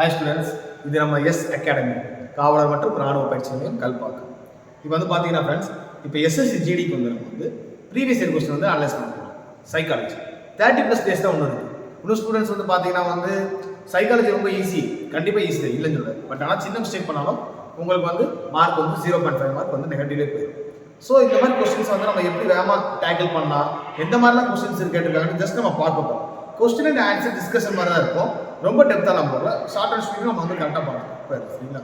Hi students, இது நம்ம S academy காவலர் மற்றும் ராணுவ பயிற்சி நிலையம் கல்பாக்கம். இப்போ வந்து பார்த்தீங்கன்னா ஃப்ரெண்ட்ஸ், இப்போ எஸ்எஸ்சி ஜிடிக்கு வந்து நம்ம வந்து ப்ரீவியஸ் இயர் கொஸ்டின் வந்து அனலைஸ் பண்ண போகிறோம். சைக்காலஜி 30+ டேஸ் தான் ஒன்று இருக்குது. இன்னும் ஸ்டூடெண்ட்ஸ் வந்து பார்த்தீங்கன்னா வந்து சைக்காலஜி ரொம்ப ஈஸி, கண்டிப்பாக ஈஸி தான் இல்லைன்னு சொல்லுவேன். பட் ஆனால் சின்ன மிஸ்டேக் பண்ணாலும் உங்களுக்கு வந்து மார்க் வந்து 0.5 மார்க் வந்து நெகட்டிவ்லே போயிடும். ஸோ இந்த மாதிரி கொஸ்டின்ஸ் வந்து நம்ம எப்படி வேகமாக டேக்கிள் பண்ணலாம், எந்த மாதிரிலாம் கொஸ்டின்ஸ் கேட்டிருக்காங்கன்னு ஜஸ்ட் நம்ம பார்க்க போகிறோம். கொஸ்டின் அண்ட் ஆன்சர் டிஸ்கஷன் மாதிரி தான் இருக்கும். ரொம்ப டெப்த்தாக நம்ம போகல, ஷார்ட் அண்ட் ஸ்வீட் நம்ம வந்து கரெக்டாக பார்க்கலாம். சரிங்களா?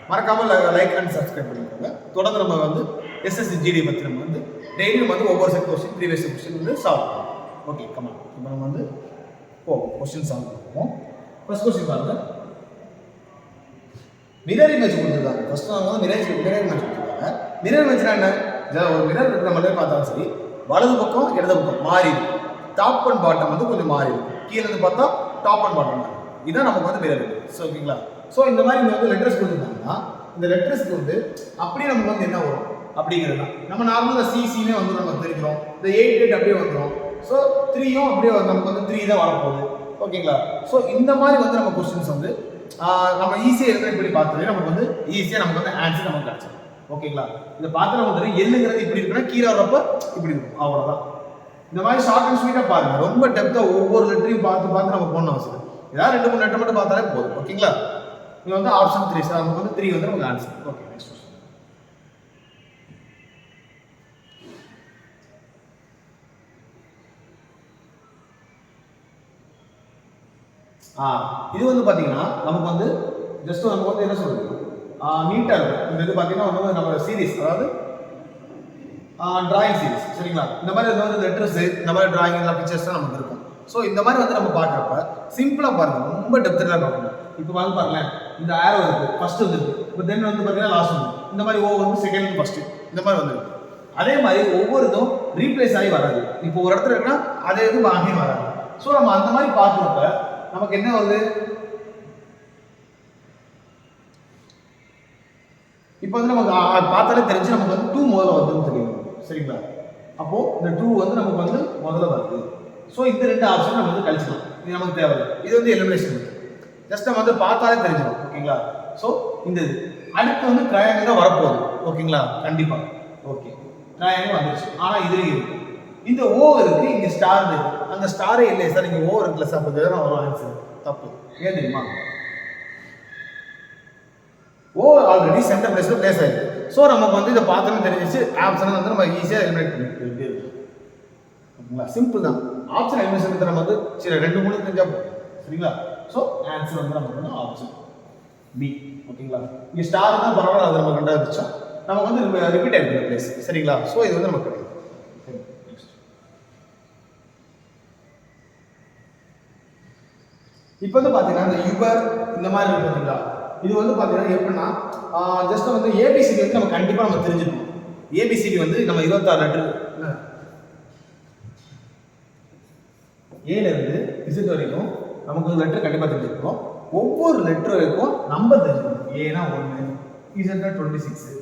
மறக்காமல் லைக் அண்ட் சப்ஸ்கிரைப் பண்ணிக்கோங்க. தொடர்ந்து நம்ம வந்து எஸ்எஸ்சி ஜிடி பற்றி நம்ம வந்து டெய்லி நம்ம வந்து ஒவ்வொரு செட் கொஸ்டின் ப்ரீவியஸ் கொஸ்டின் வந்து சால்வ் பண்ணுவோம். Okay, come on. இப்போ நம்ம வந்து கொஸ்டின் சால்வ் பண்ணுவோம். ஃபர்ஸ்ட் கொஸ்டின் பாருங்க, மிரர் இமேஜ் கொடுத்துருக்காங்க. ஃபர்ஸ்ட் நம்ம வந்து மிரர் இமேஜ் கொடுத்துருக்காங்க. மிரர் இமேஜ்னா என்ன? ஒரு மிரர் இருக்கிற மாதிரி பார்த்தாலும் சரி, வலது பக்கம் இடது பக்கம் மாறி இருக்கும். டாப் அண்ட் பாட்டம் வந்து கொஞ்சம் மாறி இருக்கும். கீழே இருந்து பார்த்தா டாப் அண்ட் பாட்டம் மாறி. இதுதான் நமக்கு வந்து மிரர் இமேஜ். ஸோ ஓகேங்களா? ஸோ இந்த மாதிரி இங்கே வந்து லெட்டர்ஸ் கொடுத்துருந்தாங்கன்னா இந்த லெட்டர்ஸ்க்கு வந்து அப்படியே நமக்கு வந்து என்ன வரும் அப்படிங்கிறது தான். நம்ம நார்மலாக சிசினே வந்து நம்ம தெரிஞ்சிடும். இந்த 8 அப்படியே வந்துடும். ஸோ 3யும் அப்படியே நமக்கு வந்து 3 தான் வரப்போகுது. ஓகேங்களா? ஸோ இந்த மாதிரி வந்து நம்ம கொஸ்டின்ஸ் வந்து நம்ம ஈஸியாக எலிமினேட் பண்ணி பார்த்தாலே நமக்கு வந்து ஈஸியாக நமக்கு வந்து ஆன்சர் நமக்கு கிடைச்சிடும். ஓகேங்களா? இதை பார்த்து நம்ம தெரியும் எல்லுங்கிறது இப்படி இருக்குன்னா கீழே வரப்ப இப்படி இருக்கும். அவ்வளோதான். இந்த மாதிரி ஷார்ட் அண்ட் ஸ்வீட்டாக பாருங்க. ரொம்ப டெப்த்தாக ஒவ்வொரு லெட்டரையும் பார்த்து நம்ம போடணும் அவசியம். ஏதாவது 2-3 லெட்டர் மட்டும் பார்த்தாலே போதும். ஓகேங்களா? இது வந்து ஆப்ஷன் 3. சார் நமக்கு வந்து 3 வந்து நமக்கு ஆன்சர். Okay, next question. இது வந்து பார்த்தீங்கன்னா நமக்கு வந்து ஜஸ்ட் நமக்கு வந்து என்ன சொல்றது நீட்டாக இருக்கும். இந்த இது பார்த்தீங்கன்னா வந்து நம்ம சீரீஸ், அதாவது டிராயிங் சீரீஸ். சரிங்களா? இந்த மாதிரி வந்து லெட்டர்ஸ், இந்த மாதிரி டிராயிங் எல்லாம் பிக்சர்ஸ் தான் நமக்கு இருக்கும். ஸோ இந்த மாதிரி வந்து நம்ம பார்க்குறப்ப சிம்பிளாக பாருங்க, ரொம்ப டெப்த்லாம் பார்க்கணும். இப்போ வந்து பாருங்களேன், இந்த ஆரோ இருக்குது, ஃபர்ஸ்ட் வந்துருக்கு. இப்போ தென் வந்து பார்த்தீங்கன்னா லாஸ்ட் வந்து இந்த மாதிரி வந்து செகண்ட் ஃபர்ஸ்ட் இந்த மாதிரி வந்துருக்கு. அதே மாதிரி ஒவ்வொரு இதுவும் ரீப்ளேஸ் ஆகி வராது. இப்போ ஒரு இடத்துல இருக்குன்னா அதே இது வாங்கி வராது. ஸோ நம்ம அந்த மாதிரி பார்க்குறப்ப நமக்கு என்ன வருது, இப்போ வந்து நமக்கு பார்த்தாலே தெரிஞ்சு நமக்கு வந்து 2 முதல்ல வருதுன்னு தெரியும். சரிங்களா? அப்போ இந்த 2 வந்து நமக்கு வந்து முதல்ல வருது. ஸோ இந்த 2 ஆப்ஷன் நம்ம வந்து கழிச்சுக்கலாம். இது நமக்கு தேவையில்லை. இது வந்து எலிமினேஷன். ஜஸ்ட் நம்ம வந்து பார்த்தாலே தெரிஞ்சிடும். ஓகேங்களா? ஸோ இந்த இது அடுத்து வந்து ட்ரையாங்கிள் தான் வரப்போகுது. ஓகேங்களா? கண்டிப்பாக. ஓகே, ட்ரையாங்கிள் வந்துருச்சு. ஆனால் இதுலேயும் இருக்கு. இந்த ஓ இருக்கு, இங்கே ஸ்டார் இருக்கு. அந்த ஸ்டாரே இல்லை சார், இங்கே ஓ இருக்குல்ல சார், அப்போ தான் வரும் ஆன்சர். தப்பு. ஏன் தெரியுமா? ஓ ஆல்ரெடி சென்டர் பிளேஸ் ஆயிருக்கு. ஸோ நமக்கு வந்து இதை பார்த்தோன்னு தெரிஞ்சிச்சு. ஆப்ஷன் வந்து நம்ம ஈஸியாக எலிமினேட் பண்ணிட்டு இருக்கு. ஓகேங்களா? சிம்பிள் தான். ஆப்ஷன் எலிமினேஷன் நம்ம வந்து சரி 2-3 தெரிஞ்சால் போதும். சரிங்களா? ஸோ ஆன்சர் வந்து நமக்கு வந்து ஆப்ஷன் பி. ஓகேங்களா? இங்கே ஸ்டார் தான் பரவாயில்ல, அது நமக்கு 2வது வச்சோம். நமக்கு வந்து ரிப்பீட் ஆகிருக்கு பிளேஸ். சரிங்களா? ஸோ இது வந்து நமக்கு கிடையாது. இப்போ வந்து பார்த்தீங்கன்னா இந்த யுவர் இந்த மாதிரி இருக்கு பார்த்தீங்களா? இது வந்து பார்த்தீங்கன்னா எப்படின்னா ஜஸ்ட் வந்து ஏபிசிடி வந்து நம்ம கண்டிப்பாக நம்ம தெரிஞ்சுக்கணும். ஏபிசிடி வந்து நம்ம 26 லெட்டர் ஏலேருந்து இசட் வரைக்கும் நமக்கு ஒரு லெட்டர் கண்டிப்பாக தெரிஞ்சுக்கணும். ஒவ்வொரு லெட்டர் வரைக்கும் நம்பர் தெரிஞ்சுக்கணும். ஏனா 1, இசட்னா 26.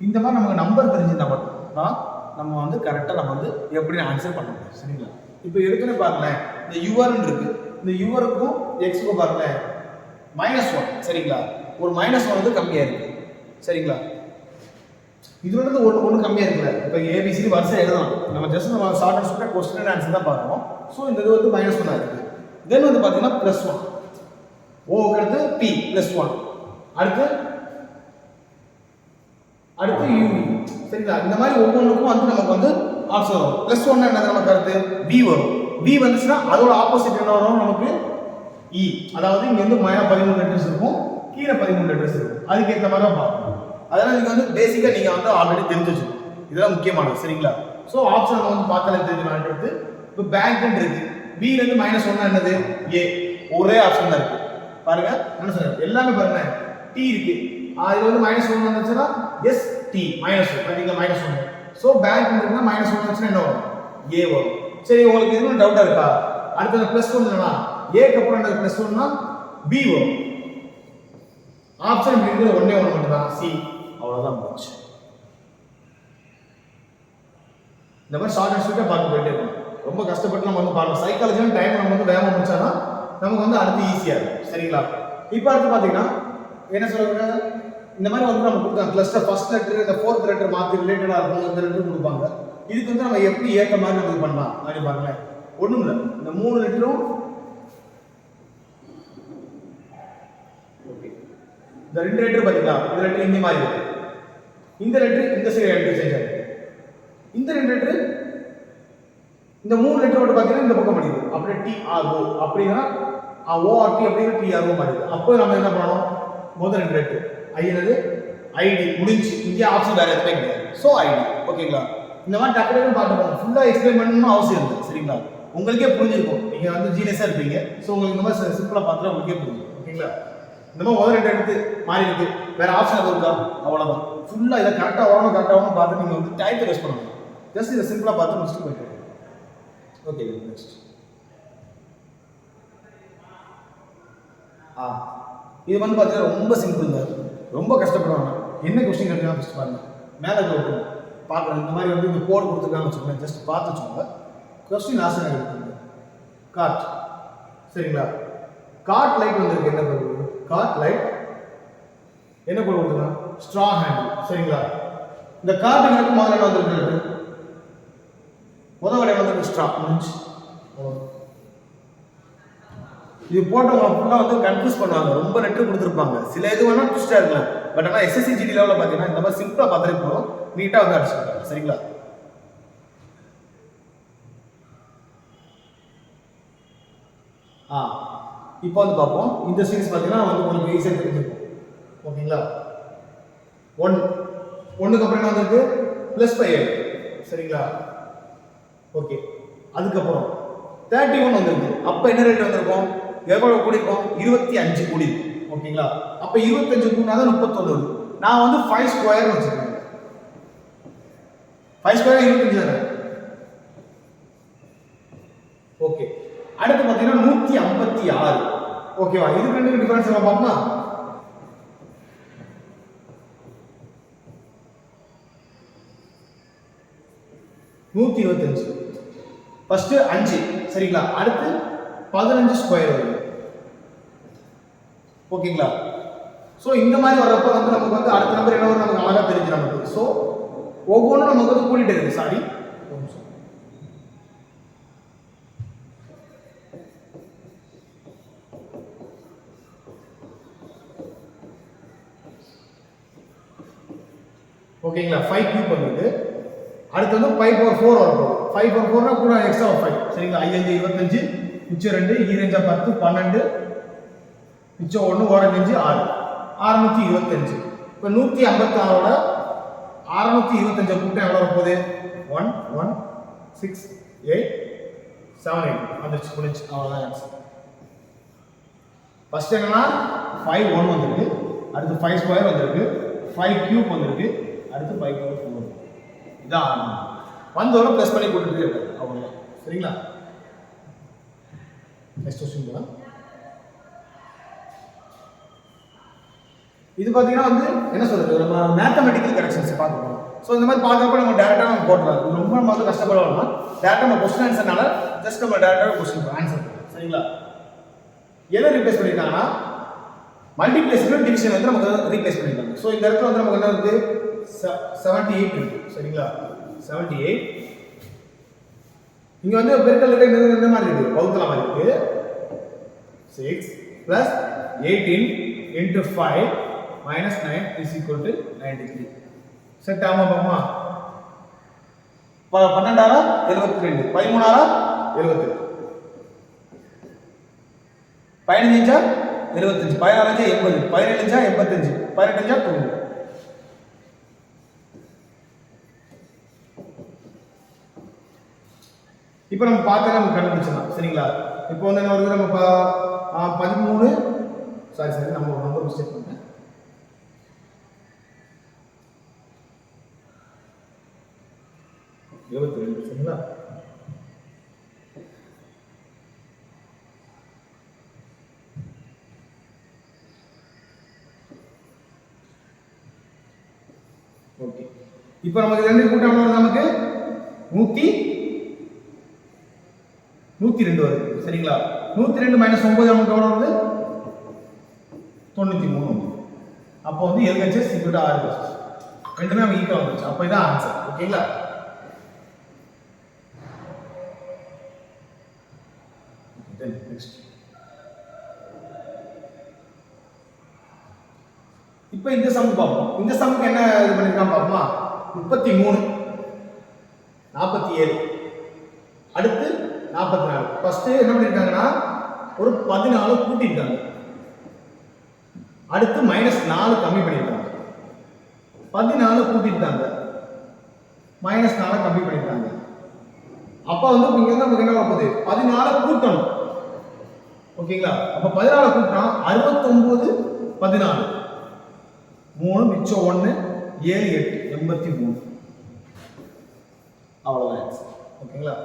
இந்த மாதிரி நமக்கு நம்பர் தெரிஞ்சிருந்தா மட்டும் தான் நம்ம வந்து கரெக்டாக நம்ம வந்து எப்படி ஆன்சர் பண்ண முடியும். சரிங்களா? இப்போ எடுத்துன்னு பாருங்களேன், இந்த யுவர்னு இருக்கு. இந்த யுவருக்கும் எக்ஸுக்கும் பாருங்களேன் -1. சரிங்களா? ஒரு -1 வந்து கம்மியாக இருக்கு. சரிங்களா? இது வந்து ஒன்று கம்மியாக இருக்குல்ல. இப்போ ஏபிசிடி வரிசை எழுதலாம். நம்ம ஜஸ்ட் நம்ம ஷார்ட் அண்ட் ஸ்வீட்டாக கொஸ்டின் அண்ட் ஆன்சர் தான் பார்க்குறோம். ஸோ இந்த இது வந்து -1 இருக்குது. தென் வந்து பார்த்தீங்கன்னா +1. ஓக்கு அடுத்து பி +1. அடுத்து யூ. சரிங்களா? இந்த மாதிரி ஒவ்வொன்றுக்கும் வந்து நமக்கு வந்து ஆப்ஷன் வரும். +1 என்னது நமக்கு அடுத்து பி வரும். பி வந்துச்சுன்னா அதோட ஆப்போசிட் என்ன வரும் நமக்கு இ. அதாவது இங்கே வந்து 13 லெட்டர்ஸ் இருக்கும், கீழே 13 லெட்டர்ஸ் இருக்கும். அதுக்கேற்ற மாதிரி தான் பார்க்கணும். அதனால் நீங்கள் வந்து பேசிக்காக நீங்கள் வந்து ஆல்ரெடி தெரிஞ்சு வச்சுக்கணும். இதெல்லாம் முக்கியமானது. சரிங்களா? ஸோ ஆப்ஷன் நம்ம வந்து பார்த்தாலே தெரிஞ்சுக்கணும். இப்போ பேங்க்னு இருக்கு. பிலேருந்து -1 என்னது ஏ. ஒரே ஆப்ஷன் தான் இருக்கு. பாருங்க என்ன சொல்றேன், எல்லாமே பாருங்க டி இருக்கு. இது வந்து -1 வந்துச்சுன்னா எஸ் டி -1 பாத்தீங்க -1. ஸோ பேங்க் இருக்குன்னா -1 வந்துச்சுன்னா என்ன வரும்? ஏ வரும். சரி, உங்களுக்கு எதுவும் டவுட்டா இருக்கா? அடுத்தது +1 இல்லைனா ஏக்கு அப்புறம் என்ன +1னா பி வரும். ஆப்ஷன் இருக்குது ஒண்ணே ஒன்று மட்டும் தான் சி. அவ்வளவுதான் போச்சு. இந்த மாதிரி ஷார்ட் அண்ட் ஸ்வீட்டா பார்த்து போயிட்டே இருக்கணும். ரொம்ப கஷ்டப்பட்டு நம்ம வந்து பார்க்கணும். சைக்காலஜியும் டைம் நம்ம வந்து வேகமாக முடிச்சாதான் நமக்கு வந்து அடுத்து ஈஸியாக இருக்கும் சரிங்களா. இப்போ அடுத்து பார்த்தீங்கன்னா என்ன சொல்றாங்க, இந்த மாதிரி வந்து நம்ம கொடுத்தாங்க கிளஸ்டர் ஃபர்ஸ்ட் லெட்டர் இந்த ஃபோர்த் லெட்டர் மாற்றி ரிலேட்டடாக இருக்கும் இந்த லெட்டர் கொடுப்பாங்க. இதுக்கு வந்து நம்ம எப்படி ஏற்ற மாதிரி நம்ம இது பண்ணலாம் அப்படின்னு பாருங்களேன். ஒன்றும் இல்லை, இந்த 3 லெட்டரும் ஓகே, இந்த 2 லெட்டர் பார்த்தீங்களா, இந்த லெட்டர் இந்த மாதிரி இருக்கு, இந்த லெட்டர் இந்த சைடு என்ட்ரி சேஞ்ச் ஆகுது, இந்த 2 லெட்டர் இந்த 3 லெட்டர் மட்டும் பார்த்தீங்கன்னா இந்த பக்கம் படிக்குது, அப்படியே TRO அப்படின்னா ORT அப்படிங்கிற TRO மாதிரி. அப்போ நம்ம என்ன பண்ணணும், முதல் 2 லெட்டர் ஐயனது ஐடி முடிஞ்சு, இங்கே ஆப்ஷன் வேற எதுவுமே கிடையாது. ஸோ ஐடி ஓகேங்களா. இந்த மாதிரி டக்கு பார்த்துக்கோங்க, ஃபுல்லாக எக்ஸ்பிளைன் பண்ணணும்னு அவசியம் இல்லை சரிங்களா. உங்களுக்கே புரிஞ்சிருக்கும், நீங்கள் வந்து ஜீனியஸாக இருப்பீங்க. ஸோ உங்களுக்கு இந்த மாதிரி சிம்பிளாக பார்த்துட்டு உங்களுக்கே புரிஞ்சுக்கும் ஓகேங்களா. இந்த மாதிரி முதல் 2 எடுத்து மாறி இருக்கு, வேற ஆப்ஷன் எதுவும் இருக்கா, அவ்வளோதான். ஃபுல்லாக இதை கரெக்டாக வரணும் பார்த்து நீங்கள் வந்து டைத்தை வேஸ்ட் பண்ணணும். ஜஸ்ட் இதை சிம்பிளாக பார்த்து முடிச்சுட்டு போயிட்டு ஓகே. நெக்ஸ்ட் இது வந்து பார்த்தீங்கன்னா ரொம்ப சிம்பிள் தான், ரொம்ப கஷ்டப்படுவாங்க. என்ன கொஸ்டின் கேட்குறாங்க ஃபஸ்ட் பாருங்க, மேலே விட்டுருங்க பார்க்குறேன். இந்த மாதிரி வந்து இந்த கோடு கொடுத்துருக்காங்க வச்சுக்கோங்க, ஜஸ்ட் பார்த்து வச்சுக்கோங்க. கொஸ்டின் ஆசனாக எடுத்துக்கோங்க. காட் சரிங்களா, காட் லைட் வந்துருக்கு, என்ன பொருள், காட் லைட் என்ன பொருள் கொடுத்துருக்காங்க, ஸ்ட்ரா ஹேண்டில் சரிங்களா. இந்த காட்டுங்களுக்கு முதல்ல என்ன வந்துருக்கு, முதல் வரையில் வந்து ஸ்ட்ரா முடிஞ்சு. இது போட்டவங்க ஃபுல்லாக வந்து கன்ஃபியூஸ் பண்ணுவாங்க, ரொம்ப லெட்டர் கொடுத்துருப்பாங்க. சில இது வேணால் ட்விஸ்டாக இருக்கலாம், பட் ஆனால் SSC GD லெவலில் பார்த்தீங்கன்னா இந்த மாதிரி சிம்பிளாக பார்த்தாலே போதும், நீட்டாக வந்து அடிச்சுருக்காங்க சரிங்களா. இப்போ வந்து பார்ப்போம். இந்த சீரிஸ் பார்த்தீங்கன்னா வந்து உங்களுக்கு ஈஸியாக தெரிஞ்சிருக்கும் ஓகேங்களா. 1க்கு அப்புறம் என்ன வந்திருக்கு, +5 சரிங்களா. ஓகே, அதுக்கப்புறம் 31 வந்திருக்கு. அப்போ என்ன ரேட் வந்திருக்கும், எவ்வளவு கூடியிருக்கும், 25 கூடியிருக்கும் ஓகேங்களா. அப்போ 25 கூடினா தான் 31 வருது. நான் வந்து 5 ஸ்கொயர் வச்சுருக்கேன், 5 ஸ்கொயர் 25 தானே. ஓகே, அடுத்து பார்த்தீங்கன்னா 156 ஓகேவா. இது 2 டிஃபரன்ஸ் நம்ம பார்ப்போமா. ஃபர்ஸ்ட் 5 சரிங்களா, அடுத்து 15 ஸ்கொயர் வருது ஓகேங்களா. ஸோ இந்த மாதிரி வரப்போ வந்து நமக்கு வந்து அடுத்த நம்பர் என்ன வரும் நமக்கு அழகாக தெரிஞ்சு நமக்கு. ஸோ ஒவ்வொன்றும் நமக்கு வந்து கூட்டிட்டு இருக்கு. சாரி ஓகேங்களா. 5 கியூப் வந்துருக்கு. அடுத்து வந்து 5/4 வரப்போகுது. 5/4 கூட எக்ஸ்ட்ரா 5 சரிங்களா. 5 25 மிச்சம் 2 2 10 12 மிச்சம் 1 5 6 625. இப்போ 156ஓட 625 கூட்டம் எவ்வளோ வரப்போகுது, 1 1 6 8 7 8 வந்துருச்சு முடிச்சு. அவ்வளோதான் ஆன்சர். ஃபர்ஸ்ட் என்னன்னா 5 1 வந்திருக்கு, அடுத்து 5 ஸ்கொயர் வந்திருக்கு, 5 கியூப் வந்திருக்கு, அடுத்து 5/4 இதான் வந்தோட ப்ளஸ் பண்ணி போட்டுட்டே இருக்காரு அவ்வளோதான் சரிங்களா. நெக்ஸ்ட் கொஸ்டின் போலாம். இது பார்த்தீங்கன்னா வந்து என்ன சொல்றது, நம்ம மேத்தமெட்டிக்கல் கரெக்ஷன்ஸ் பார்க்கணும். ஸோ இந்த மாதிரி பார்க்குறப்ப நம்ம டேரெக்டாக நம்ம போட்டுக்கலாம். இது ரொம்ப நம்ம வந்து கஷ்டப்படுவோம்னா டேரெக்டாக நம்ம கொஸ்டின் ஆன்சர்னால ஜஸ்ட் நம்ம டேரெக்டாக கொஸ்டின் ஆன்சர் சரிங்களா. எதை ரீப்ளேஸ் பண்ணியிருக்காங்கன்னா மல்டிப்ளேஷன் டிவிஷன் வந்து நமக்கு ரீப்ளேஸ் பண்ணியிருக்காங்க. ஸோ இந்த இடத்துல வந்து நமக்கு என்ன இருக்குது 78 இருக்கு சரிங்களா. 78 இங்க வந்து பெருக்கல் இருக்கு, இந்த மாதிரி இருக்கு, வகுத்தல மாதிரி இருக்கு. 6 plus 18 into 5 minus 9 is equal to 93. Set ஆமா பாப்பா. 12 72 13 78 15 75 16 80 17 85 18 90. இப்போ நம்ம பார்த்தா நம்ம கண்டுபிடிச்சலாம் சரிங்களா. இப்போ வந்து என்ன வருது, நம்ம 13 சாரி நம்ம ஒரு நம்பர் மிஸ்டேக் பண்ணேன். 22 சரிங்களா. ஓகே, இப்போ நமக்கு ரெண்டு கூட்டம் நமக்கு 102 வருது சரிங்களா. 102 மைனஸ் 9 நமக்கு எவ்வளோ வருது 93 வந்து. அப்போ வந்து LHS ஈக்குவல் டு RHS ரெண்டுமே நம்ம ஈக்குவல் வந்துச்சு. அப்போ இதான் ஆன்சர். ஓகேங்களா? நெக்ஸ்ட் இப்போ இந்த சம் பார்ப்போம். இந்த சம்க்கு என்ன இது பண்ணிருக்கான் பார்ப்போமா? 33 47 அடுத்து 44. ஃபர்ஸ்ட் என்ன பண்ணிருக்காங்கன்னா ஒரு 14 கூட்டிட்டாங்க. அடுத்து -4 கம்மி பண்ணிட்டாங்க. 14 கூட்டிட்டாங்க. -4 கம்மி பண்ணிட்டாங்க. அப்ப வந்து இங்க நமக்கு என்ன வரப்போகுது? 14 கூட்டணும். ஓகேங்களா? அப்ப 14 கூட்டினா 69 14 3 மிச்சம் 1 7 8 83. அவ்வளவுதான் ஆன்சர். ஓகேங்களா?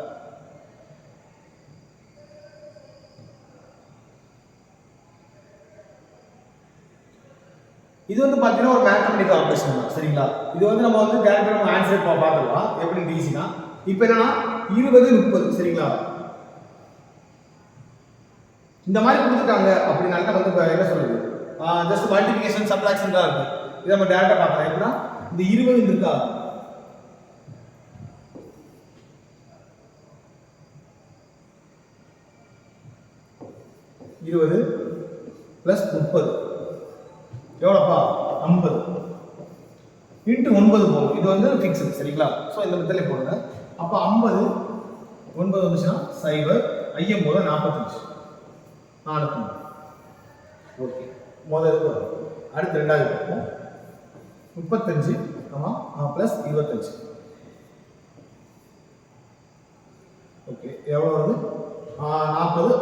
இது வந்து பாத்தீங்கன்னா ஒரு மேத்தமெட்டிக்கல் ஆபரேஷன் தான். சரிங்களா? இது வந்து நம்ம வந்து டைரக்டா நம்ம ஆன்சர் பார்த்துடலாம். எப்படி ஈஸினா இப்போ என்னன்னா 20 30 சரிங்களா? இந்த மாதிரி கொடுத்துட்டாங்க அப்படினால வந்து என்ன சொல்றது? ஜஸ்ட் மல்டிப்ளிகேஷன் சப்ட்ராக்ஷன் தான் இருக்கு. இத நம்ம டைரக்டா பார்க்கலாம். எப்படினா இந்த 20 இருக்கா? இருபது பிளஸ் 30 எவ்வளோப்பா? 50 இன்ட்டு 9 போகும். இது வந்து ஃபிக்ஸ்டு. சரிங்களா? ஸோ இந்த மெத்தட்ல போடுங்க. அப்போ 50 9 வந்துச்சுன்னா 0 ஐயம் போது 45 4. ஓகே, முதல்ல அடுத்து ரெண்டாவது பார்ப்போம். 35 பிளஸ் 25. ஓகே, எவ்வளோ வருது? 40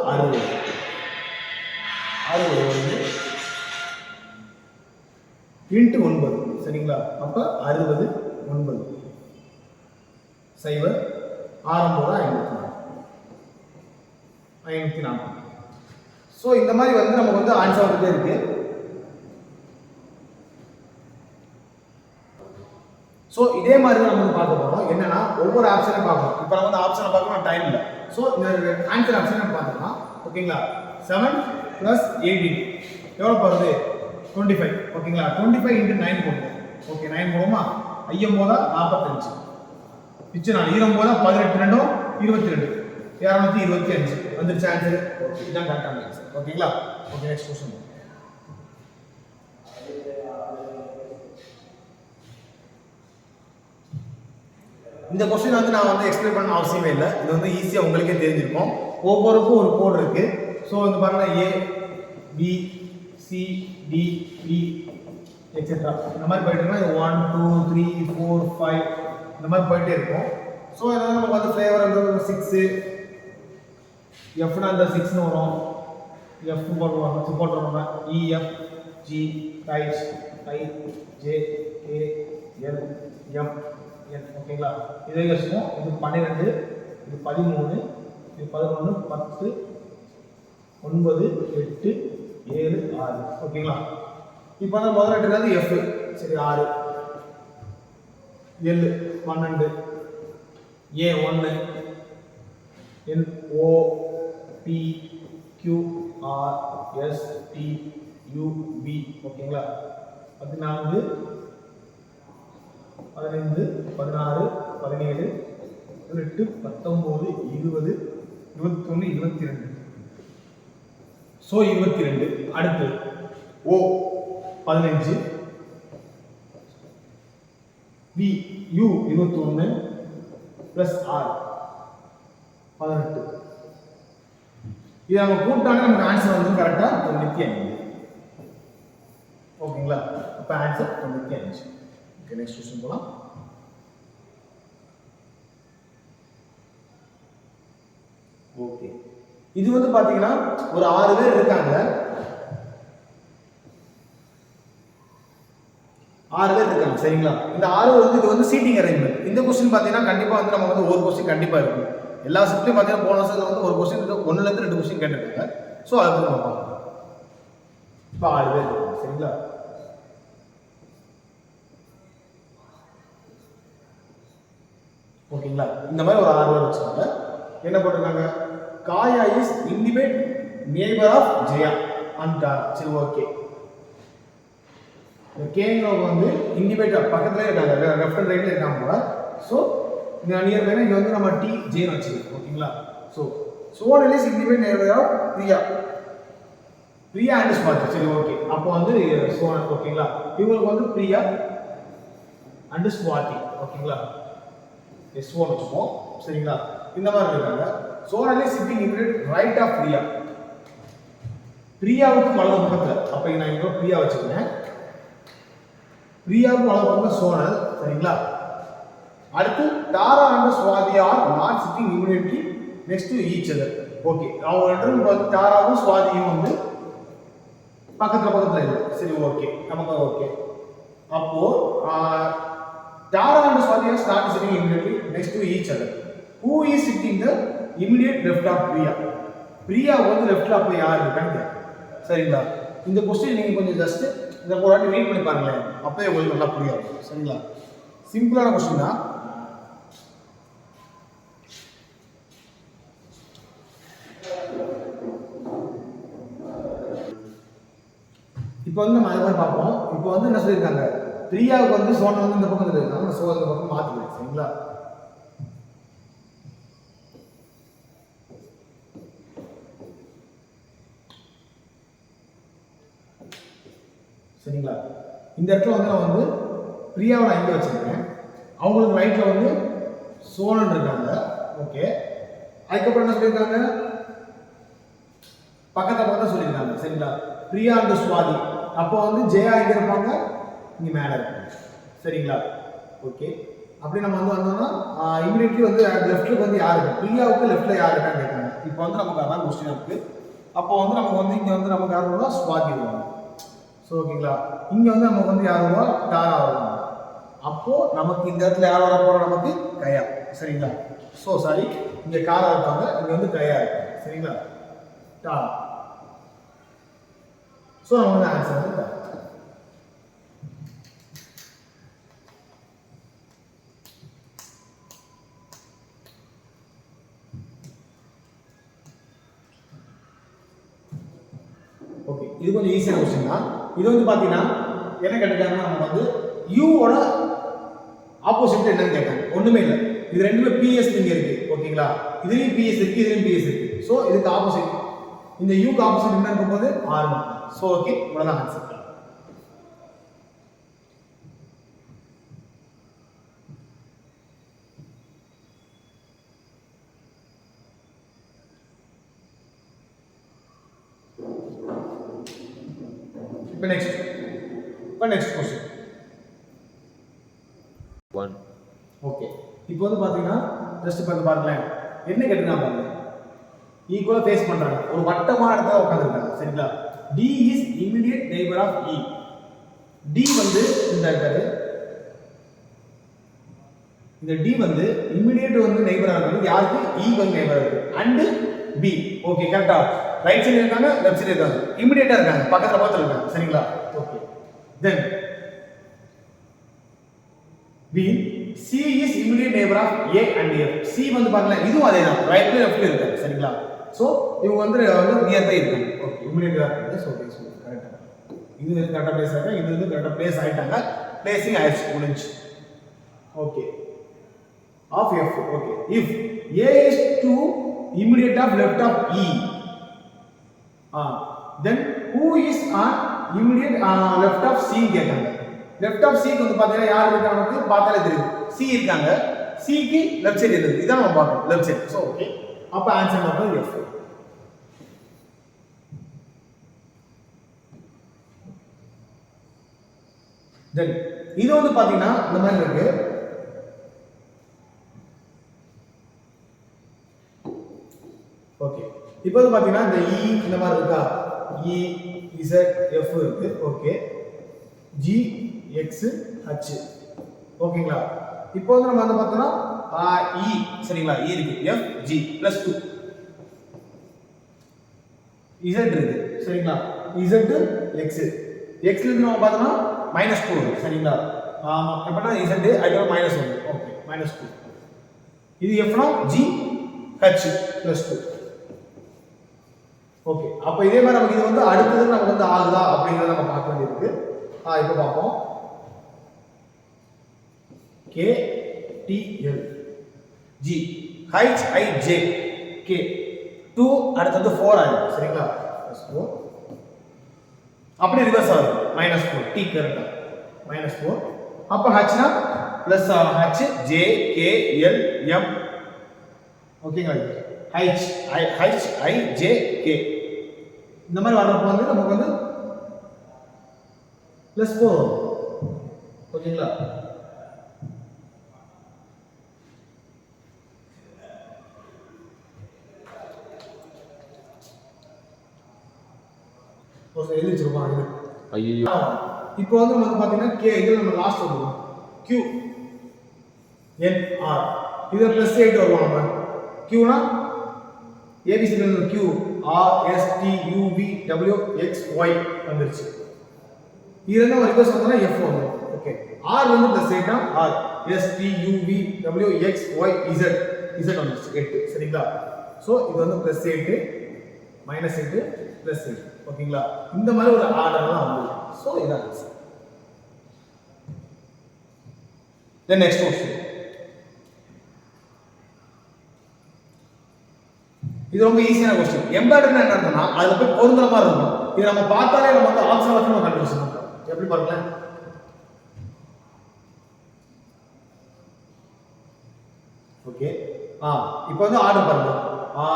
60 வருது இன்ட்டு 9. சரிங்களா? அப்போ 60 9 0 ஆரம்போது 540. ஸோ இந்த மாதிரி வந்து நமக்கு வந்து ஆன்சர் வந்துட்டே இருக்கு. ஸோ இதே மாதிரி தான் நம்ம வந்து பார்க்க போகிறோம். என்னன்னா ஒவ்வொரு ஆப்ஷனையும் பார்க்கணும். இப்போ நம்ம வந்து ஆப்ஷனை பார்க்கணும், டைம் இல்லை. ஸோ இந்த ஆன்சர் ஆப்ஷனை நம்ம பார்த்துக்கலாம். ஓகேங்களா? 7 + 18 எவ்வளோ வருது? 25. ஓகேங்களா? 25 × 9 போடுவோம். ஓகே, 9 போடுமா? ஐயம் போதா 45 பிச்சு 4 ஈரம் போதா 18 2 22 225 வந்துருச்சு ஆன்சர். ஓகே, இதான் கரெக்டான ஆன்சர். ஓகேங்களா? Okay, next question. இந்த क्वेश्चन வந்து நான் வந்து எக்ஸ்பிளைன் பண்ண அவசியமே இல்லை. இது வந்து ஈஸியா உங்களுக்கே தெரிஞ்சிருக்கும். ஒவ்வொருக்கும் ஒரு கோட் இருக்கு. ஸோ இந்த பாருங்க A B C D E etcetera இந்த மாதிரி போயிட்டு இருக்குன்னா 1 2 3 4 5 இந்த மாதிரி போயிட்டே இருக்கும். ஸோ இதெல்லாம் நமக்கு வந்து ஃப்ளேவர் வந்து 6 Fனா அந்த 6ன்னு வரும். F போட்டுருவாங்க E F G H I J K L M N. ஓகேங்களா? இதே இருக்கும். இது 12 இது 13 இது 11 10 9 8 7 6. ஓகேங்களா? இப்போ வந்து முதல்ல எடுக்கிறது F. சரி, 6 L 12 A 1 N O P Q R S T U B. ஓகேங்களா? 14 15 16 17 18 19 20 21 22. ஸோ 22. அடுத்து O 15 B U 21 + R 18. இது நம்ம கூட்டானே நமக்கு ஆன்சர் வந்து கரெக்டா 95. ஓகேங்களா? அப்ப ஆன்சர் 95. ஓகே, நெக்ஸ்ட் क्वेश्चन போலாம். ஓகே, இது வந்து பாத்தீங்கன்னா ஒரு 6 பேர் இருக்காங்க. 6 பேர் இருக்காங்க. சரிங்களா? இந்த 6 வந்து இது வந்து சீட்டிங் அரேஞ்ச்மெண்ட். இந்த क्वेश्चन பாத்தீங்கன்னா கண்டிப்பா வந்து நம்ம வந்து ஒரு क्वेश्चन கண்டிப்பா இருக்கும். எல்லா ஷிஃப்ட்லயும் பாத்தீங்கன்னா போன வருஷத்துல வந்து ஒரு क्वेश्चन 1ல இருந்து 2 क्वेश्चन கேட்டிருக்காங்க. சோ அது நம்ம பார்ப்போம். இப்போ 6 பேர் இருக்காங்க. சரிங்களா? ஓகேங்களா? இந்த மாதிரி ஒரு 6 பேர் வச்சுக்காங்க. என்ன போட்டிருக்காங்க? Gaya is immediate neighbor of Jaya and Tara. சரி ஓகே. இந்த கேங்கோ வந்து இண்டிபெண்டன்ட் பக்கத்துலயே இருக்காங்க, லெஃப்ட் அண்ட் ரைட்ல இருக்காங்க. சோ இந்த நியர் பைனா இங்க வந்து நம்ம டி ஜே னு வச்சிருக்கோம். ஓகேங்களா? So Sonal is independent neighbour of Priya and Swathi. சரி ஓகே. அப்போ வந்து சோனல். ஓகேங்களா? இவங்களுக்கு வந்து பிரியா அண்ட் ஸ்வாதி. ஓகேங்களா? S1 வச்சுப்போம். சரிங்களா? இந்த மாதிரி இருக்காங்க. Sonal is sitting immediate right of Priya. பிரியாவுக்கு வலது பக்கத்துல. அப்ப நான் இங்க பிரியா வச்சுக்கிறேன். பிரியாவுக்கு வலது பக்கத்துல சோனல். சரிங்களா? அடுத்து Tara and Swati are not sitting immediately next to each other. Okay. அவங்க ரெண்டு பேரும் வந்து தாராவும் ஸ்வாதியும் வந்து பக்கத்துல இல்லை. சரி ஓகே. நமக்கு ஓகே. அப்போ Tara and Swati are not sitting immediately next to each other. Who is sitting the immediate left of Priya? Priya வந்து லெஃப்ட்ல அப்ப யார் இருக்கான்னு. சரிங்களா? இந்த क्वेश्चन நீங்க கொஞ்சம் ஜஸ்ட் இந்த ஒரு வாட்டி ரீட் பண்ணி பாருங்களேன். அப்பவே உங்களுக்கு நல்லா புரியும். சரிங்களா? சிம்பிளான क्वेश्चन தான். இப்போ வந்து நம்ம அதை பார்ப்போம். இப்போ வந்து என்ன சொல்லியிருக்காங்க, பிரியாவுக்கு வந்து சோனல் வந்து இந்த பக்கம் இருக்காங்க, சோ இந்த பக்கம் மாத்திக்கலாம். சரிங்களா? சரிங்களா? இந்த இடத்துல வந்து நான் வந்து பிரியாவை நான் இங்கே வச்சிருக்கேன், அவங்களுக்கு ரைட்ல வந்து சோனல் இருக்காங்க. ஓகே. அதுக்கப்புறம் என்ன சொல்லியிருக்காங்க, பக்கத்துல சொல்லியிருக்காங்க. சரிங்களா? பிரியா அண்ட் ஸ்வாதி. அப்போ வந்து ஜெயா எங்க இருப்பாங்க, இங்க மேல இருப்பாங்க. சரிங்களா? ஓகே. அப்படி நம்ம வந்து வந்தோம்னா இமிடியேட்லி வந்து லெஃப்ட்ல வந்து யார் இருக்கு, பிரியாவுக்கு லெஃப்ட்ல யார் இருக்கான்னு கேட்காங்க. இப்போ வந்து நமக்கு அதான் क्वेश्चन இருக்கு. அப்போ வந்து நமக்கு வந்து இங்க வந்து நமக்கு யார் வருவா, ஸ்வாதி வருவாங்க. ஸோ ஓகேங்களா? இங்க வந்து நமக்கு வந்து யார் வருவா, தாரா வருவாங்க. அப்போ நமக்கு இந்த இடத்துல யார் வர போறோம், நமக்கு கயா. சரிங்களா? ஸோ சாரி, இங்க காரா இருப்பாங்க, இங்க வந்து கயா இருப்பாங்க. சரிங்களா? தாரா. ஸோ நம்ம வந்து ஆன்சர் வந்து தாரா. ஓகே. இது கொஞ்சம் ஈஸியான क्वेश्चन தான். இது வந்து பாத்தீங்கன்னா என்ன கேட்டிருக்காங்கன்னா, நம்ம வந்து u ஓட ஆப்போசிட் என்னன்னு கேட்டாங்க. ஒண்ணுமே இல்ல, இது ரெண்டுமே ps இங்க இருக்கு. ஓகேங்களா? இதுலயும் ps இருக்கு, இதுலயும் ps இருக்கு. சோ இதுக்கு ஆப்போசிட், இந்த u க்கு ஆப்போசிட் என்ன இருக்கும்போது r மட்டும். சோ ஓகே, இவ்வளவுதான் ஆன்சர். இப்போ நெக்ஸ்ட் क्वेश्चन 1. ஓகே. இப்போ வந்து பாத்தீங்கன்னா ஜஸ்ட் இப்ப பாருங்களேன், என்ன கேட்டிருக்காங்க பாருங்க. ஈக்குவலா ஃபேஸ் பண்றாங்க, ஒரு வட்டமான இடத்துல உட்கார்ந்திருக்காங்க. சரிங்களா? D is immediate neighbor of E. D வந்து இந்த இருக்காரு, இந்த D வந்து இமிடியேட் வந்து நெய்பரா இருக்கு. யாருக்கு? E வந்து நெய்பரா இருக்கு. And B. ஓகே, கரெக்ட்டா? ரைட் சைடு இருக்காங்க, லெஃப்ட் சைடு இருக்காங்க, இமிடியேட்டா இருக்காங்க, பக்கத்துல இருக்காங்க. சரிங்களா? Okay. Then B, C is immediate neighbor of A and F. C வந்து பாருங்க, இதுவும் அதேதான், ரைட்ல லெஃப்ட்ல இருக்காங்க. சரிங்களா? சோ இவங்க வந்து நியர் பை இருக்காங்க. ஓகே, இமிடியேட்டா இருக்காங்க. சோ ஓகே, கரெக்ட்டா. இது கரெக்ட்டா பிளேஸ் ஆயிட்டாங்க, இது வந்து கரெக்ட்டா பிளேஸ் ஆயிட்டாங்க. பிளேசிங் ஆயிடுச்சு, முடிஞ்சு. Okay. Of F. Okay. If A is to immediate of left of E, then who is on immediate left of C கேட்டாங்க. left of C க்கு வந்து பாத்தீங்கன்னா யார் இருக்காங்க, பார்த்தாலே தெரியுது, C இருக்காங்க. C க்கு லெஃப்ட் சைடு இருக்கு, இதான் நம்ம பார்க்கணும், லெஃப்ட் சைடு. சோ ஓகே, அப்ப ஆன்சர் நம்பர் F. தென் இது வந்து பாத்தீங்கன்னா இந்த மாதிரி இருக்கு. ஓகே. இப்போ வந்து பாத்தீங்கன்னா இந்த E இந்த மாதிரி இருக்கா, E Z F இருக்கு. ஓகே. G X H. ஓகேங்களா? இப்போ வந்து நம்ம வந்து பார்த்தோம்னா E, சரிங்களா? E இருக்கு, F G + 2 Z இருக்கு. சரிங்களா? Z X, X ல இருந்து நம்ம பார்த்தோம்னா -2 வரும். சரிங்களா? எப்பனா Z அதுக்கு -1. ஓகே, -2. இது F னா G H + 2. ஓகே, அப்போ இதே மாதிரி நமக்கு இது வந்து அடுத்தது நமக்கு வந்து ஆகுதா அப்படிங்கிறத நம்ம பார்க்க வேண்டியிருக்கு. இப்போ பார்ப்போம். KTL G HIJ K 2 அடுத்தது 4 ஆயிடும் சரிங்களா. +4 அப்படி ரிவர்ஸ் ஆகுது -4 T கரெக்டா -4. அப்போ H னா plus H J K L M ஓகேங்களா. H I J K இந்த மாதிரி வரப்போ வந்து நமக்கு வந்து +4 ஓகேங்களா. ஒரு எழுதி வச்சிருப்பாங்க இது. ஐயோ இப்போ வந்து நமக்கு பாத்தீங்கன்னா K இதுல நம்ம லாஸ்ட் வருவோம் Q N R இது +8 வருவோம் நம்ம. Q னா ABCD ல Q R S T U V W X Y வந்துருச்சு. இது என்ன ஒரு ரிவர்ஸ் வந்தா F வந்துரும். ஓகே, R வந்து +8 னா R S T U V W X Y Z Z வந்துருச்சு 8 சரிங்களா. சோ இது வந்து +8 -8 +8 ஓகேங்களா. இந்த மாதிரி ஒரு ஆர்டர் தான் வந்து. சோ இதான் ஆன்சர். Then next question. இது ரொம்ப ஈஸியான क्वेश्चन. எம்பெடட்னா என்ன அர்த்தம்னா அதுல போய் பொருந்துற மாதிரி இருக்கும். இது நம்ம பார்த்தாலே நம்ம வந்து ஆப்ஷன் வச்சு நம்ம கண்டுபிடிச்சிடலாம். எப்படி பாருங்க. ஓகே, இப்போ வந்து ஆர்டர் பாருங்க.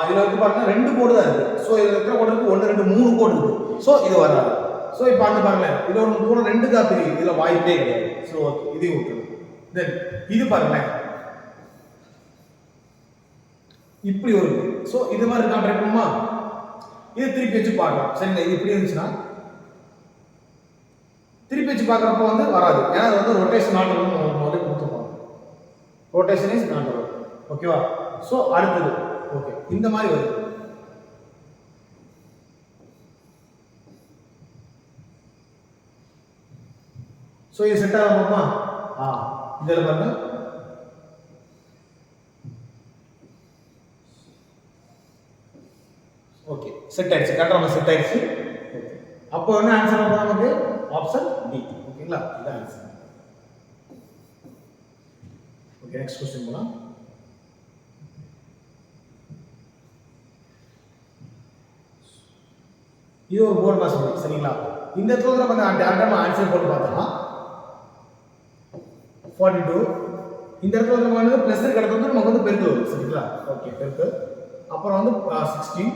இதுல வந்து பாருங்க ரெண்டு கோடு தான் இருக்கு. சோ இதுல இருக்கிற கோடு இருக்கு 1 2 3 கோடு இருக்கு. சோ இது வராது. சோ இப்போ அந்த பாருங்க இது ஒரு கூட ரெண்டு காப்பி இதுல வாய்ப்பே கிடையாது. சோ இது ஓகே. தென் இது பாருங்க இப்படி வருது. சோ இது மாதிரி இருக்கா ட்ரை பண்ணுமா. இது திருப்பி வச்சு பார்க்கலாம் சரிங்களா. இது இப்படி இருந்துச்சுன்னா திருப்பி வச்சு பார்க்கறப்ப வந்து வராது. ஏன்னா அது வந்து ரொட்டேஷன் நாட் வரும்னு முதல்ல கொடுத்துருப்பாங்க. ரொட்டேஷன் இஸ் நாட் வரும். ஓகேவா. சோ அடுத்தது ஓகே இந்த மாதிரி வருது. சோ இது செட் ஆகுமா. இதுல பாருங்க ஓகே செட் ஆயிடுச்சு. கரெக்டா நம்ம செட் ஆயிடுச்சு. அப்போ என்ன ஆன்சர் வரும் நமக்கு ஆப்ஷன் டி. ஓகேங்களா, இதான் ஆன்சர். ஓகே நெக்ஸ்ட் क्वेश्चन போலாம். இது ஒரு போர்ட் பாஸ் சரிங்களா. இந்த இடத்துல நம்ம டேரக்டா ஆன்சர் போட்டு பார்த்தோம்னா 42 இந்த இடத்துல நம்ம வந்து பிளஸ் இருக்கிறது வந்து நமக்கு வந்து பெருக்கல் வரும் சரிங்களா. ஓகே பெருக்கல் அப்புறம் வந்து 16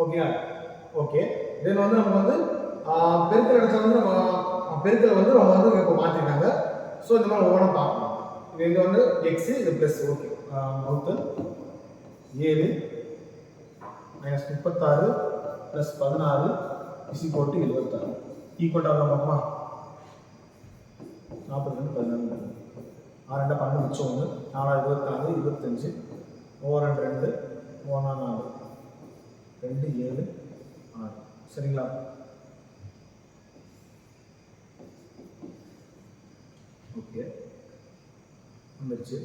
ஓகே ஓகே. தென் வந்து நமக்கு வந்து பெருக்கல் இடத்துல வந்து நம்ம பெருக்கல் வந்து நம்ம வந்து இப்போ மாத்திட்டாங்க. சோ இந்த மாதிரி ஒவ்வொன்றா பார்க்கணும். இது வந்து x இது பிளஸ் ஓகே வகுத்தல் 7 -36 + 16 = 26 ஈக்குவல் டு நம்ம 42 14 6 2 12 மிச்சம் 1 4 24 25 ஓவர் 2 1 4 2 7 6 சரிங்களா. ஓகே வந்துருச்சு.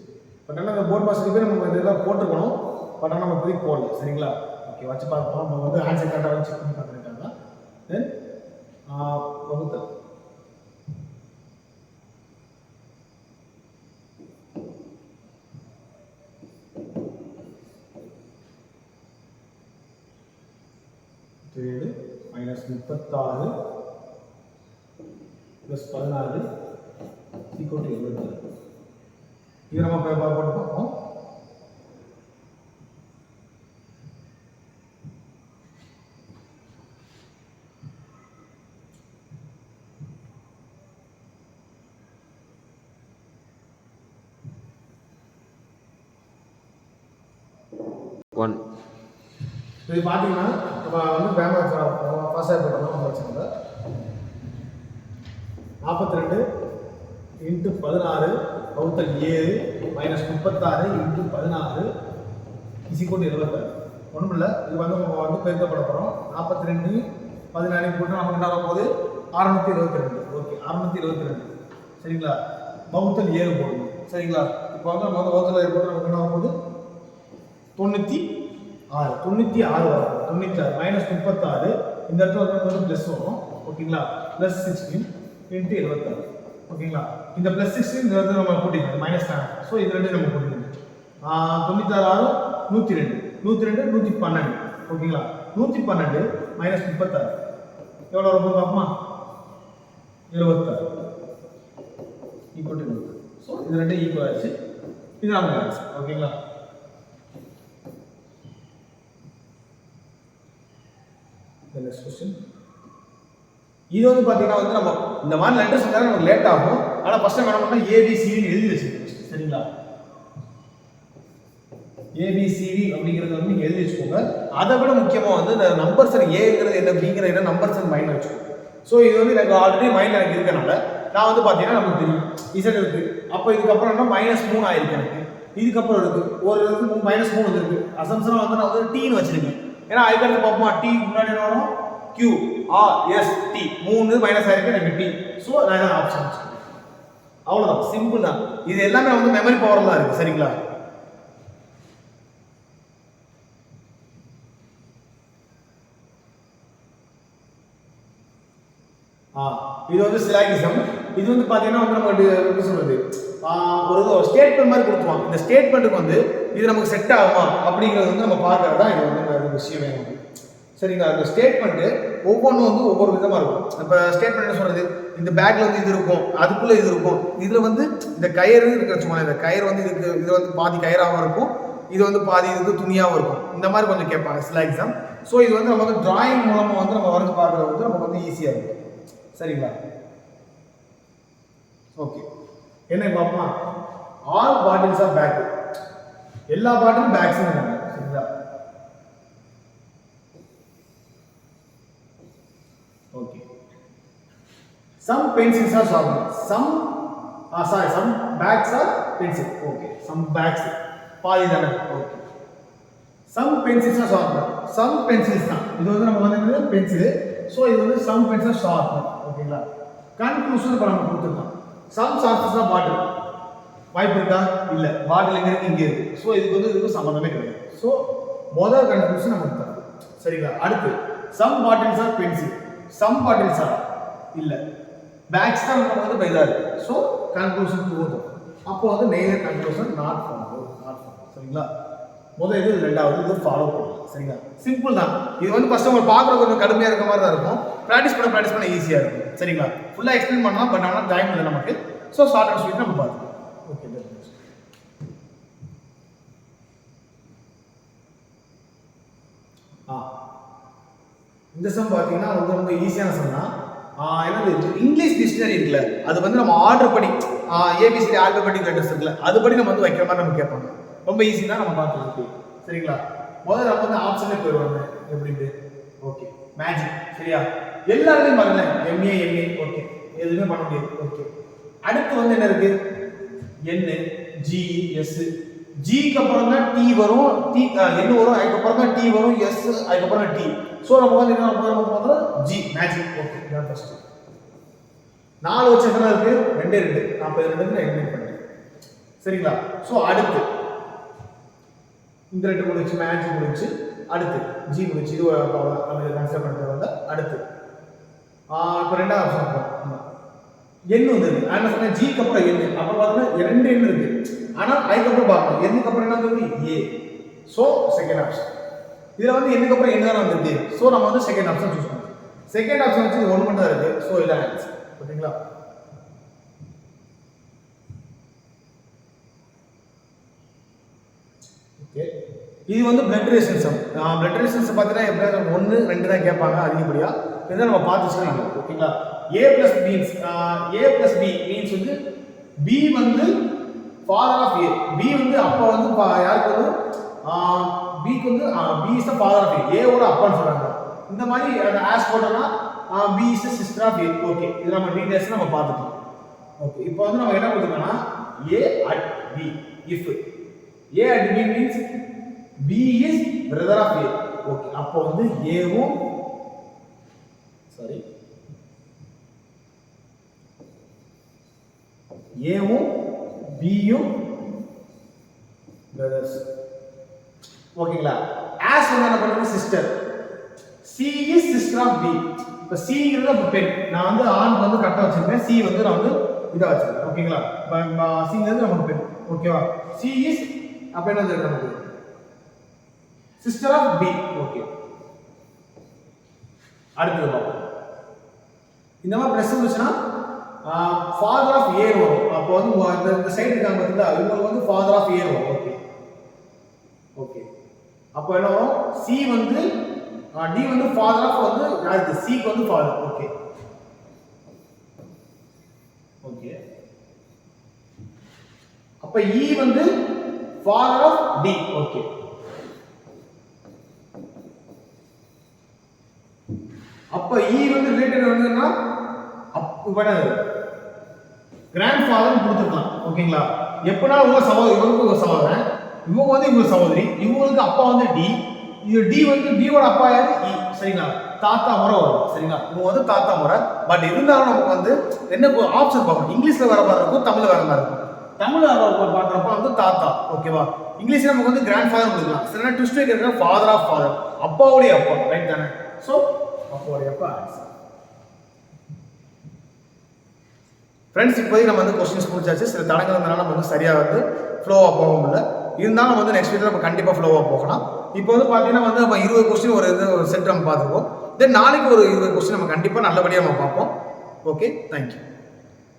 பட் ஆனால் அந்த போர்ட் பாஸ் ரிப்பேர் நம்ம இதெல்லாம் போட்டுக்கணும். பட் ஆனால் நம்ம இப்போதைக்கு போடல சரிங்களா. ஓகே வச்சு பார்ப்போம். நம்ம வந்து ஆன்சர் கரெக்டாக செக் பண்ணி பார்த்துருக்காங்க. தென் வகுத்தல் -36 + 16 = 26. இது நம்ம போட்டு பார்ப்போம். இது பார்த்தீங்கன்னா நம்ம வந்து பேங்க் பாஸ் ஆகி போட்டோம்னா பிரச்சனை இல்லை. 42 × 16 வகுத்தல் 7 -36 × 16 = 26 ஒன்றும் இல்லை. இது வந்து நம்ம வந்து பெருக்கப்பட போகிறோம். 42 14 போட்டு நமக்கு என்ன ஆகும் போது 622. ஓகே 622 சரிங்களா. வகுத்தல் 7 போடணும் சரிங்களா. இப்போ வந்து நம்ம வந்து வகுத்தல் 7 போட்டு நமக்கு என்ன ஆகும் போது 96 96 வரும். 96 மைனஸ் 36 இந்த இடத்துல வந்து ப்ளஸ் வரும். ஓகேங்களா, ப்ளஸ் 16 இன்ட்டு 76. ஓகேங்களா, இந்த ப்ளஸ் 16 இந்த இடத்துல நம்ம கூட்டிக்கணும் மைனஸ் 10. ஸோ இது ரெண்டு நம்ம கூட்டிக்கணும். 96 102 102 112. ஓகேங்களா, 112 மைனஸ் 36 எவ்வளோ வரும் பார்ப்போமா? 76 ஈக்குவல் டு 20. ஸோ இது ரெண்டும் ஈக்குவல் ஆச்சு. இது நமக்கு ஆன்சர். ஓகேங்களா, நெக்ஸ்ட் கொஸ்டின். இது வந்து பார்த்தீங்கன்னா வந்து நம்ம இந்த மாதிரி லெட்டர்ஸ் வந்தாலும் நமக்கு லேட் ஆகும். ஆனால் ஃபர்ஸ்ட் டைம் என்ன பண்ணால் ஏபிசிடின்னு எழுதி வச்சுக்கோங்க. சரிங்களா, ஏபிசிடி அப்படிங்கிறது வந்து நீங்கள் எழுதி வச்சுக்கோங்க. அதை விட முக்கியமாக வந்து இந்த நம்பர்ஸ் ஏங்கிறது என்ன, பிங்கிறது என்ன, நம்பர்ஸ் மைண்டில் வச்சுக்கோங்க. ஸோ இது வந்து எனக்கு ஆல்ரெடி மைண்டில் எனக்கு இருக்கனால நான் வந்து பார்த்தீங்கன்னா நமக்கு தெரியும் இசட் இருக்கு. அப்போ இதுக்கப்புறம் என்ன -3 ஆயிருக்கு எனக்கு. இதுக்கப்புறம் இருக்கு ஒரு இதுக்கு -3 வந்துருக்கு. அசம்ஷனாக வந்து நான் வந்து டீன்னு வச்சிருக்கேன். ஏன்னா அதுக்கடுத்து பார்ப்போமா, டி முன்னாடி என்ன வரும், Q R S T 3 minus ஆயிருக்கு எனக்கு டி. ஸோ நான் இதான் ஆப்ஷன் வச்சுருக்கேன். அவ்வளோதான், சிம்பிள் தான். இது எல்லாமே வந்து மெமரி பவரில் தான் இருக்குது. சரிங்களா, இது வந்து சிலாகிசம். இது வந்து பார்த்தீங்கன்னா வந்து நம்ம எப்படி சொல்றது, ஒரு ஸ்டேட்மெண்ட் மாதிரி கொடுத்துருவாங்க. இந்த ஸ்டேட்மெண்ட்டுக்கு வந்து இது நமக்கு செட் ஆகுமா அப்படிங்கிறது வந்து நம்ம பார்க்கறது தான் இது வந்து விஷயமே. சரிங்களா, இந்த ஸ்டேட்மெண்ட்டு ஒவ்வொன்றும் வந்து ஒவ்வொரு விதமாக இருக்கும். இப்போ ஸ்டேட்மெண்ட் என்ன சொல்றது, இந்த பேக்கில் வந்து இது இருக்கும், அதுக்குள்ளே இது இருக்கும், இதில் வந்து இந்த கயிறு இருக்கிற சும்மா இந்த கயிறு வந்து இதுக்கு இது வந்து பாதி கயிறாகவும் இருக்கும், இது வந்து பாதி இதுக்கு துணியாகவும் இருக்கும். இந்த மாதிரி கொஞ்சம் கேட்பாங்க சில எக்ஸாம். ஸோ இது வந்து நம்ம வந்து டிராயிங் மூலமாக வந்து நம்ம வரைஞ்சு பார்க்குறது வந்து நமக்கு வந்து ஈஸியாக இருக்கும். சரிங்களா, ஓகே. என்ன பார்ப்போமா, ஆல் பாட்டில்ஸ் ஆர் பேக். எல்லா பாட்டிலும் பேக்ஸ். சரிங்களா, okay. Some pencils or sharpener. Some bags or pencil. Okay, some bags பாதி தானே. Okay, some pencils or sharpener. Some pencils தான் இது வந்து நம்ம வந்து பென்சில். ஸோ இது வந்து சம் பென்சில் ஷார்ப்னர். ஓகேங்களா, கன்க்ளூஷன் இப்போ நம்ம கொடுத்துருக்கோம். சம் ஷார்ப்னர்ஸ் தான் பாட்டில். வாய்ப்பு இருக்கா? இல்லை. பாட்டில் எங்கே இருக்கு, இங்கே இருக்கு. ஸோ இதுக்கு வந்து இதுக்கு சம்மந்தமே கிடையாது. ஸோ முதல் கன்க்ளூஷன் நம்ம கொடுத்தோம். சரிங்களா, அடுத்து some bottles or pencil. Some bottles or இல்லை, பேக்ஸ் தான் நம்ம வந்து இதாக இருக்கு. ஸோ கன்க்ளூஷன் கொடுத்தோம். அப்போ வந்து நெய்தர் கன்க்ளூஷன் நாட் ஃபாலோ. சரிங்களா, முதல் இது ரெண்டாவது இது ஃபாலோ பண்ணலாம். சரிங்களா, சிம்பிள் தான். இது வந்து ஃபர்ஸ்ட் உங்களுக்கு பார்க்குறது கொஞ்சம் கடுமையாக இருக்க மாதிரி தான் இருக்கும். ப்ராக்டிஸ் பண்ண ஈஸியாக இருக்கும். சரிங்களா, ஃபுல்லாக எக்ஸ்பிளைன் பண்ணலாம், பட் ஆனால் டைம் இல்லை நமக்கு. ஸோ ஷார்ட் அண்ட் ஸ்வீட் நம்ம பார்த்துக்கலாம். ஓகே, இந்த சம் பார்த்தீங்கன்னா ரொம்ப ஈஸியான சம் தான். என்னது, இங்கிலீஷ் டிக்ஷனரி இருக்குல்ல, அது வந்து நம்ம ஆர்டர் படி ஏபிசிடி ஆல்பபெட்டிக் லெட்டர்ஸ் இருக்குல்ல, அதுபடி நம்ம வந்து வைக்கிற மாதிரி நம்ம கேட்பாங்க. ரொம்ப ஈஸி தான், நம்ம பார்த்துக்கலாம். சரிங்களா, முதல்ல நம்ம வந்து ஆப்ஷனே போயிடுவாங்க எப்படின்ட்டு. Okay, magic. சரியா, எல்லாருமே பாருங்க எம்ஏ. ஓகே, எதுவுமே பண்ண முடியாது. ஓகே, அடுத்து வந்து என்ன இருக்கு, என் ஜி எஸ். ஜிக்கு அப்புறம் தான் டி வரும், டி என் வரும், அதுக்கப்புறம் தான் டி வரும், எஸ் அதுக்கப்புறம் தான் டி. ஸோ நம்ம வந்து என்ன பண்ணுறோம், ஜி மேஜிக். ஓகே, இதான் ஃபர்ஸ்ட். 4 வச்சு எத்தனை இருக்கு, 2 42 நான் எலிமினேட் பண்ணுறேன். சரிங்களா, ஸோ அடுத்து இந்த 2 முடிச்சு, மேஜிக் முடிச்சு, அடுத்து ஜி முடிச்சு. இது நம்ம கன்சிடர் பண்ணுறது வந்து அடுத்து இப்போ ரெண்டாவது ஆப்ஷன் போகிறோம். எண் வந்து என்ன சொன்னேன், ஜிக்கு அப்புறம் எண். அப்புறம் பார்த்தோம்னா 2 எண் இருக்கு. ஆனால் அதுக்கப்புறம் பார்க்கணும் எண்ணுக்கு அப்புறம் என்ன வந்து ஏ. So second option. இதில் வந்து எண்ணுக்கு அப்புறம் என்ன தான் வந்துருக்கு. ஸோ நம்ம வந்து செகண்ட் ஆப்ஷன் சூஸ் பண்ணுவோம். செகண்ட் ஆப்ஷன் வச்சு 1 மட்டும் தான் இருக்கு. ஸோ இதான் ஆன்சர். ஓகேங்களா, ஓகே. இது வந்து blood relation sum. Blood relations பார்த்தீங்கன்னா எப்படியா 1 2 தான் கேட்பாங்க அதிகப்படியாக. இதை நம்ம பார்த்து வச்சுக்கலாம். ஓகேங்களா, A plus B மீன்ஸ் வந்து B வந்து ஃபாதர் ஆஃப் A. B வந்து அப்பா வந்து யாருக்கு வந்து Bக்கு வந்து B is the father of A. A ஓட அப்பான்னு சொல்றாங்க. இந்த மாதிரி அந்த ஆஸ் போட்டோம்னா B is the sister of A. Okay, இது நம்ம டீடைல்ஸ் நம்ம பார்த்துக்கலாம். ஓகே, இப்போ வந்து நம்ம என்ன கொடுத்துக்கோம்னா A at B. if A at B means B is brother of A. Okay, அப்போ வந்து ஏவும் ஏவும் பியும் பிரதர்ஸ். ஓகேங்களா, as வந்து என்ன பண்ணுறது sister. C is sister of B. இப்போ சிங்கிறது அப்போ பெண். நான் வந்து ஆண் வந்து கரெக்டாக வச்சிருக்கேன், சி வந்து நான் வந்து இதாக வச்சிருக்கேன். ஓகேங்களா? சிங்கிறது நமக்கு பெண். ஓகேவா? சி இஸ் அப்போ என்ன இருக்கு நமக்கு சிஸ்டர் ஆஃப் பி. ஓகே, அடுத்தது பார்ப்போம். இந்த மாதிரி பிரஸ் இருந்துச்சுன்னா ஃபாதர் ஆஃப் ஏ வரும். அப்போ வந்து இந்த சைடு இருக்காங்க பார்த்தீங்களா, இவங்களுக்கு வந்து ஃபாதர் ஆஃப் ஏ வரும். ஓகே ஓகே, அப்போ என்ன வரும், சி வந்து டி வந்து ஃபாதர் ஆஃப் வந்து யாருக்கு, சிக்கு வந்து ஃபாதர். ஓகே ஓகே, அப்போ இ வந்து ஃபாதர் ஆஃப் டி. ஓகே, அப்ப இ வந்து ரிலேட்டட் வந்துன்னா அப்ப கிராண்ட் ஃபாதர் கொடுத்துக்கலாம். ஓகேங்களா? எப்பனா உங்க சகோதரி, இவங்களுக்கு ஒரு சகோதரன், இவங்க வந்து இவங்க சகோதரி, இவங்களுக்கு அப்பா வந்து டி, இது டி வந்து டியோட அப்பா யாரு, இ. சரிங்களா? தாத்தா முறை வரும். சரிங்களா? இவங்க வந்து தாத்தா முறை. பட் இருந்தாலும் நமக்கு வந்து என்ன ஆப்ஷன் பார்க்கணும், இங்கிலீஷ்ல வர மாதிரி இருக்கும், தமிழ்ல வர மாதிரி இருக்கும். தமிழ்ல பார்க்குறப்ப வந்து தாத்தா. ஓகேவா? இங்கிலீஷ்ல நமக்கு வந்து கிராண்ட் ஃபாதர் கொடுக்கலாம். சில ட்விஸ்ட் வைக்கிற ஃபாதர் ஆஃப் ஃபாதர், அப்பாவுடைய அப்பா. ரைட் தானே? ஸோ அப்பாவுடைய அப்பா ஆன்சர். ஃப்ரெண்ட்ஸ், இப்போதைக்கு நம்ம வந்து கொஸ்டின்ஸ் முடிச்சாச்சு. சில தடங்கள் இருந்தனால நம்ம வந்து சரியாக வந்து ஃப்ளோவாக போக முடியல. இருந்தாலும் நம்ம வந்து நெக்ஸ்ட் வீக்கில் நம்ம கண்டிப்பாக ஃப்ளோவாக போகலாம். இப்போ வந்து பார்த்தீங்கன்னா வந்து நம்ம 20 கொஸ்டின் ஒரு செட் நம்ம பார்த்துருக்கோம். தென் நாளைக்கு ஒரு 20 கொஸ்டின் நம்ம கண்டிப்பாக நல்லபடியாக நம்ம பார்ப்போம். Okay, thank you.